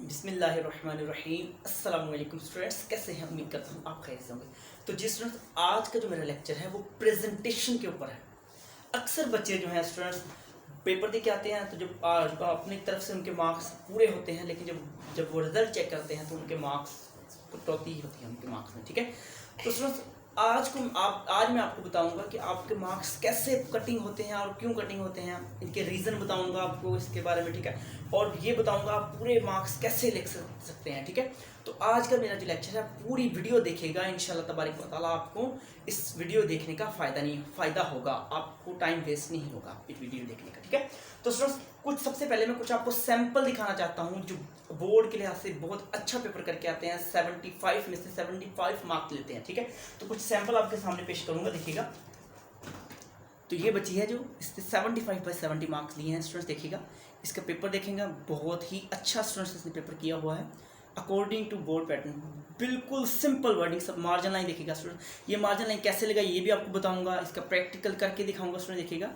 बिस्मिल्लाहिर्रहमानिर्रहीम। अस्सलाम वालेकुम स्टूडेंट्स, कैसे हैं? उम्मीद करता हूँ आप खैर से होंगे। तो जी स्टूडेंट्स, आज का जो मेरा लेक्चर है वो प्रेजेंटेशन के ऊपर है। अक्सर बच्चे जो हैं स्टूडेंट्स पेपर दे के आते हैं तो जब अपनी तरफ से उनके मार्क्स पूरे होते हैं, लेकिन जब जब वो रिजल्ट चेक करते हैं तो उनके मार्क्स कटौती होती है उनके मार्क्स में। ठीक है, तो स्टूडेंट्स आज मैं आपको बताऊंगा कि आपके मार्क्स कैसे कटिंग होते हैं और क्यों कटिंग होते हैं, इनके रीज़न बताऊंगा आपको इसके बारे में। ठीक है, और ये बताऊंगा आप पूरे मार्क्स कैसे लिख सकते हैं। ठीक है, तो आज का मेरा जो लेक्चर है पूरी वीडियो देखिएगा, इंशाल्लाह तबारक व तआला आपको इस वीडियो देखने का फ़ायदा होगा, आपको टाइम वेस्ट नहीं होगा इस वीडियो देखने का। ठीक है, तो स्टूडेंट्स सबसे पहले मैं कुछ आपको सैंपल दिखाना चाहता हूँ जो बोर्ड के लिहाज से बहुत अच्छा पेपर करके आते हैं, 75 में से 75 मार्क्स लेते हैं। ठीक है, तो कुछ सैंपल आपके सामने पेश करूंगा, देखिएगा। तो ये बच्ची है जो इससे 75/70 मार्क्स लिए हैं स्टूडेंट्स, देखिएगा। इसका पेपर देखेंगे, बहुत ही अच्छा स्टूडेंट्स इसने पेपर किया हुआ है अकॉर्डिंग टू बोर्ड पैटर्न, बिल्कुल सिंपल वर्डिंग। सब मार्जिन लाइन देखिएगा स्टूडेंट, ये मार्जिन लाइन कैसे लगा ये भी आपको बताऊंगा, इसका प्रैक्टिकल करके दिखाऊंगा स्टूडेंट। देखिएगा,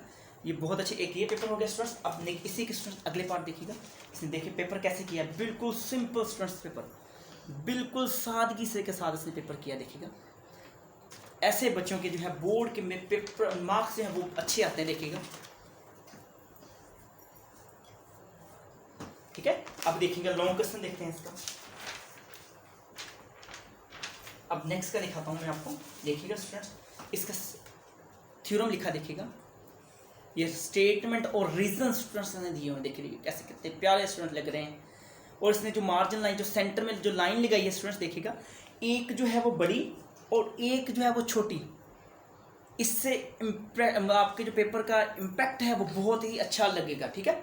ये बहुत अच्छे, एक ये पेपर हो गया स्टूडेंट्स। अब इसी के स्टूडेंट्स अगले पार्ट देखिएगा, इसने देखिए पेपर कैसे किया, बिल्कुल सिंपल स्टूडेंट्स पेपर, बिल्कुल सादगी से के साथ इसने पेपर किया। देखिएगा, ऐसे बच्चों के जो है बोर्ड के में पेपर मार्क्स जो है वो अच्छे आते हैं। देखिएगा, ठीक है। अब देखिएगा लॉन्ग क्वेश्चन देखते हैं इसका। अब नेक्स्ट का दिखाता हूं मैं आपको, देखिएगा स्टूडेंट्स, इसका थ्योरम लिखा, देखिएगा। ये स्टेटमेंट और रीजन स्टूडेंट्स ने दिए हुए, देखिए कैसे कितने प्यारे स्टूडेंट लग रहे हैं। और इसने जो मार्जिन लाइन, जो सेंटर में जो लाइन लगाई है स्टूडेंट्स, देखिएगा, एक जो है वो बड़ी और एक जो है वो छोटी, इससे आपके जो पेपर का इम्पैक्ट है वो बहुत ही अच्छा लगेगा। ठीक है,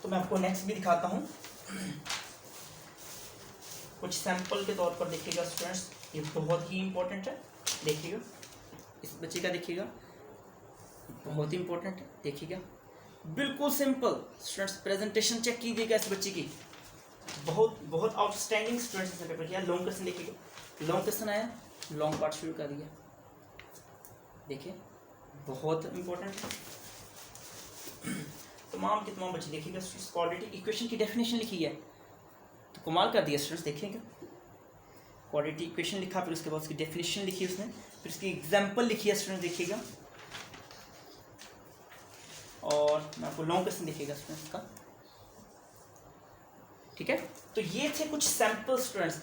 तो मैं आपको नेक्स्ट भी दिखाता हूँ कुछ सैंपल के तौर पर। देखिएगा स्टूडेंट्स, ये बहुत ही इंपॉर्टेंट है, देखिएगा इस बच्चे का, देखिएगा बहुत ही इंपॉर्टेंट है। देखिएगा, बिल्कुल सिंपल स्टूडेंट्स, प्रेजेंटेशन चेक कीजिएगा इस बच्चे की, बहुत बहुत आउटस्टैंडिंग स्टूडेंट्स ने पेपर किया। लॉन्ग क्वेश्चन देखिएगा, लॉन्ग क्वेश्चन आया, लॉन्ग पार्ट शुरू कर दिया, देखिए बहुत इंपॉर्टेंट है। तमाम के तमाम बच्चे देखिएगा, क्वाड्रेटिक इक्वेशन की डेफिनेशन लिखी है तो कमाल कर दिया स्टूडेंट्स। देखिएगा, क्वाड्रेटिक इक्वेशन लिखा, फिर उसके बाद उसकी डेफिनेशन लिखी उसने, फिर उसकी एग्जाम्पल लिखी है स्टूडेंट। देखिएगा, और मैं आपको लॉन्ग क्वेश्चन देखिएगा स्टूडेंट्स का। ठीक है, तो ये थे कुछ सैंपल स्टूडेंट्स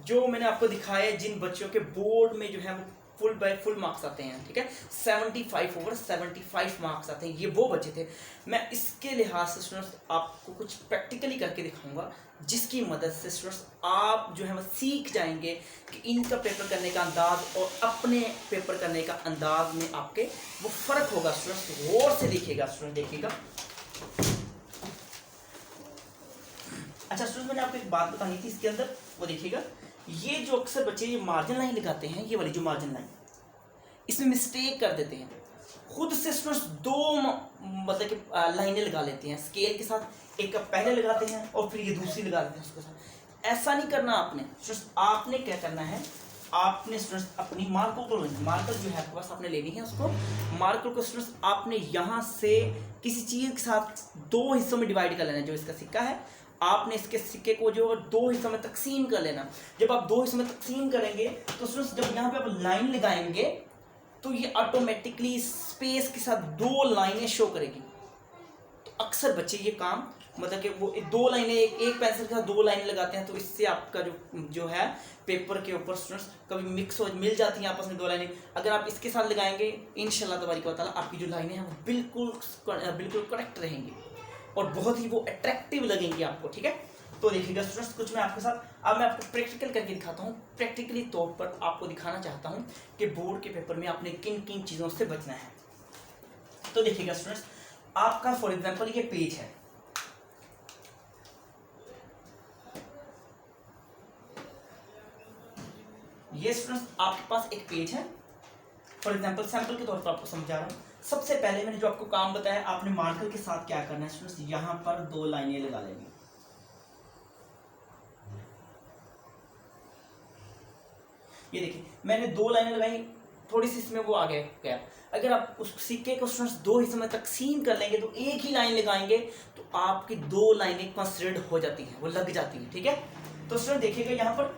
जो मैंने आपको दिखाए, जिन बच्चों के बोर्ड में जो है वो फुल बाय फुल मार्क्स आते हैं। ठीक है, 75/75 मार्क्स आते हैं, ये वो बच्चे थे। मैं इसके लिहाज से स्टूडेंट्स आपको कुछ प्रैक्टिकली करके दिखाऊंगा, जिसकी मदद से स्टूडेंट्स आप जो है वो सीख जाएंगे कि इनका पेपर करने का अंदाज और अपने पेपर करने का अंदाज में आपके वो फर्क होगा। स्टूडेंट्स गौर से देखिएगा स्टूडेंट, देखिएगा। अच्छा स्टूडेंट, मैंने आपको एक बात बतानी थी इसके अंदर, वो देखिएगा, ये जो अक्सर बच्चे ये मार्जिन लाइन लगाते हैं, ये वाली जो मार्जिन लाइन, इसमें मिस्टेक कर देते हैं, खुद से स्टूडेंट्स दो मतलब कि लाइनें लगा लेते हैं स्केल के साथ, एक पहले लगाते हैं और फिर ये दूसरी लगा लेते हैं उसके साथ। ऐसा नहीं करना आपने स्टूडेंट्स, आपने क्या करना है, आपने स्टूडेंट्स अपनी मार्कर को, मार्कर जो है आपके पास आपने लेनी है, उसको मार्कर को स्टूडेंट्स आपने यहाँ से किसी चीज़ के साथ दो हिस्सों में डिवाइड कर लेना है। जो इसका सिक्का है, आपने इसके सिक्के को जो दो हिस्सों में तकसीम कर लेना। जब आप दो हिस्सों में तकसीम करेंगे तो स्टूडेंट्स जब यहाँ पे आप लाइन लगाएंगे तो ये ऑटोमेटिकली स्पेस के साथ दो लाइनें शो करेगी। तो अक्सर बच्चे ये काम मतलब कि वो दो लाइनें, एक पेंसिल के साथ दो लाइनें लगाते हैं, तो इससे आपका जो है पेपर के ऊपर स्टूडेंट्स कभी मिक्स हो मिल जाती हैं आपस में दो लाइनें। अगर आप इसके साथ लगाएंगे इंशाल्लाह तबारक व तआला आपकी जो लाइनें हैं वो बिल्कुल करेक्ट रहेंगी और बहुत ही वो अट्रैक्टिव लगेंगी आपको। ठीक है, तो देखिएगा स्टूडेंट्स, कुछ मैं आपके साथ अब मैं आपको प्रैक्टिकल करके दिखाता हूँ। प्रैक्टिकली तौर पर आपको दिखाना चाहता हूँ कि बोर्ड के पेपर में आपने किन किन चीज़ों से बचना है। तो देखिएगा स्टूडेंट्स, आपका फॉर एग्जांपल ये पेज है, ये स्टूडेंट्स आपके पास एक पेज है, फॉर एग्जांपल सैंपल के तौर पर आपको समझा रहा हूँ। सबसे पहले मैंने जो आपको काम बताया, आपने मार्कर के साथ क्या करना है स्टूडेंट्स, यहां पर दो लाइनें लगा लेंगे। ये देखिए, मैंने दो लाइनें लगाई, थोड़ी सी इसमें वो आ गया गैप। अगर आप उस सिक्के को स्टूडेंट्स दो हिस्सों में तकसीम कर लेंगे तो एक ही लाइन लगाएंगे तो आपकी दो लाइनें कंसिडर्ड हो जाती हैं, वो लग जाती हैं, ठीक है। तो स्टूडेंट देखिएगा यहाँ पर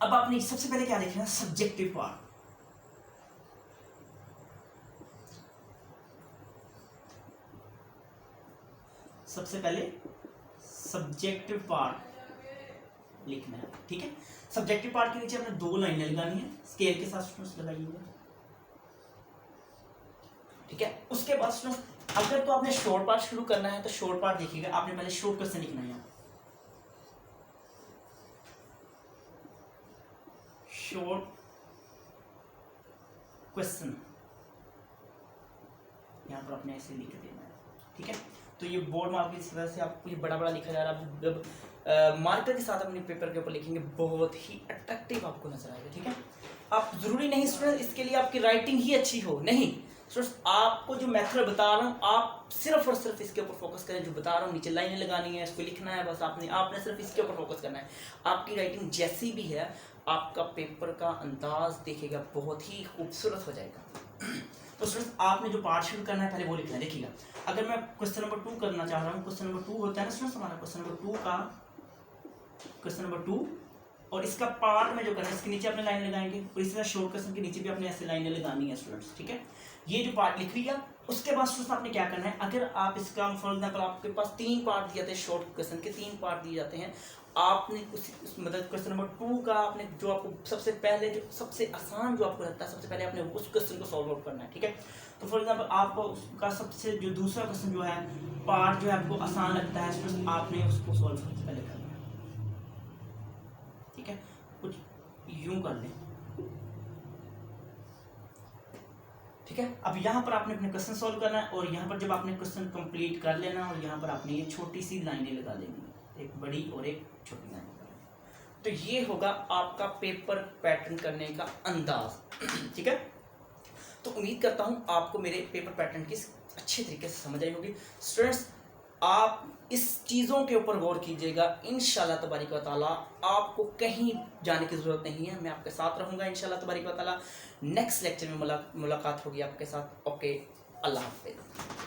अब आपने सबसे पहले क्या देखना, सब्जेक्टिव पार्ट। सबसे पहले सब्जेक्टिव पार्ट लिखना है, ठीक है। सब्जेक्टिव पार्ट के नीचे आपने दो लाइनें लगानी है, स्केल के साथ स्टूडेंट्स लगाइएगा, ठीक है। उसके बाद स्टूडेंट्स अगर तो आपने शॉर्ट पार्ट शुरू करना है तो शॉर्ट पार्ट देखिएगा, आपने पहले शॉर्ट क्वेश्चन लिखना है, शॉर्ट क्वेश्चन यहां पर आपने ऐसे लिख देना है, ठीक है। तो ये बोर्ड मार्क की वजह से आपको ये बड़ा बड़ा लिखा जा रहा है, जब मार्कर के साथ अपने पेपर के ऊपर लिखेंगे बहुत ही अट्रैक्टिव आपको नजर आएगा, ठीक है। आप जरूरी नहीं स्टूडेंट इसके लिए आपकी राइटिंग ही अच्छी हो, नहीं स्टूडेंट्स, आपको जो मेथड बता रहा हूँ आप सिर्फ और सिर्फ इसके ऊपर फोकस करें, जो बता रहा हूँ नीचे लाइनें लगानी है, इसको लिखना है, बस आपने सिर्फ इसके ऊपर फोकस करना है। आपकी राइटिंग जैसी भी है आपका पेपर का अंदाज देखेगा बहुत ही खूबसूरत हो जाएगा। तो स्टूडेंट्स आपने जो पार्ट शुरू करना है पहले वो लिखना है। देखिएगा अगर मैं क्वेश्चन नंबर 2 करना चाह रहा हूँ, क्वेश्चन नंबर 2 होता है ना स्टूडेंट्स हमारा, क्वेश्चन नंबर 2 और इसका पार्ट में जो करना है इसके नीचे आपने लाइन लगाएंगे और इसी तरह शॉर्ट क्वेश्चन के नीचे भी आपने ऐसे लाइनें लगानी है स्टूडेंट्स, ठीक है। ये जो पार्ट लिख लिया उसके बाद स्टूडेंट्स आपने क्या करना है, अगर आप इसका फॉर एग्जाम्पल आपके पास 3 पार्ट दिए जाते हैं, शॉर्ट क्वेश्चन के 3 पार्ट दिए जाते हैं, आपने उस मतलब क्वेश्चन नंबर 2 का आपने जो आपको सबसे पहले जो सबसे आसान जो आपको लगता है सबसे पहले आपने उस क्वेश्चन को सॉल्व आउट करना है, ठीक है। तो फॉर एग्जाम्पल आपको उसका सबसे जो दूसरा क्वेश्चन जो है पार्ट जो है आपको आसान लगता है स्टूडेंट्स, आपने उसको सॉल्व सबसे पहले करना है, ठीक है। कुछ यूं कर लें, ठीक है। अब यहाँ पर आपने अपने क्वेश्चन सॉल्व करना है और यहाँ पर जब आपने क्वेश्चन कंप्लीट कर लेना और यहाँ पर आपने ये छोटी सी लाइनें लगा देनी है, एक बड़ी और एक छोटी लाइन लगा देनी। तो ये होगा आपका पेपर पैटर्न करने का अंदाज, ठीक है। तो उम्मीद करता हूँ आपको मेरे पेपर पैटर्न की अच्छे तरीके से समझ आई होगी। स्टूडेंट्स आप इस चीज़ों के ऊपर गौर कीजिएगा, इंशाल्लाह तबारिक व तआला आपको कहीं जाने की ज़रूरत नहीं है, मैं आपके साथ रहूँगा इंशाल्लाह तबारिक व तआला। नेक्स्ट लेक्चर में मुलाकात होगी आपके साथ। ओके, अल्लाह हाफ़िज़।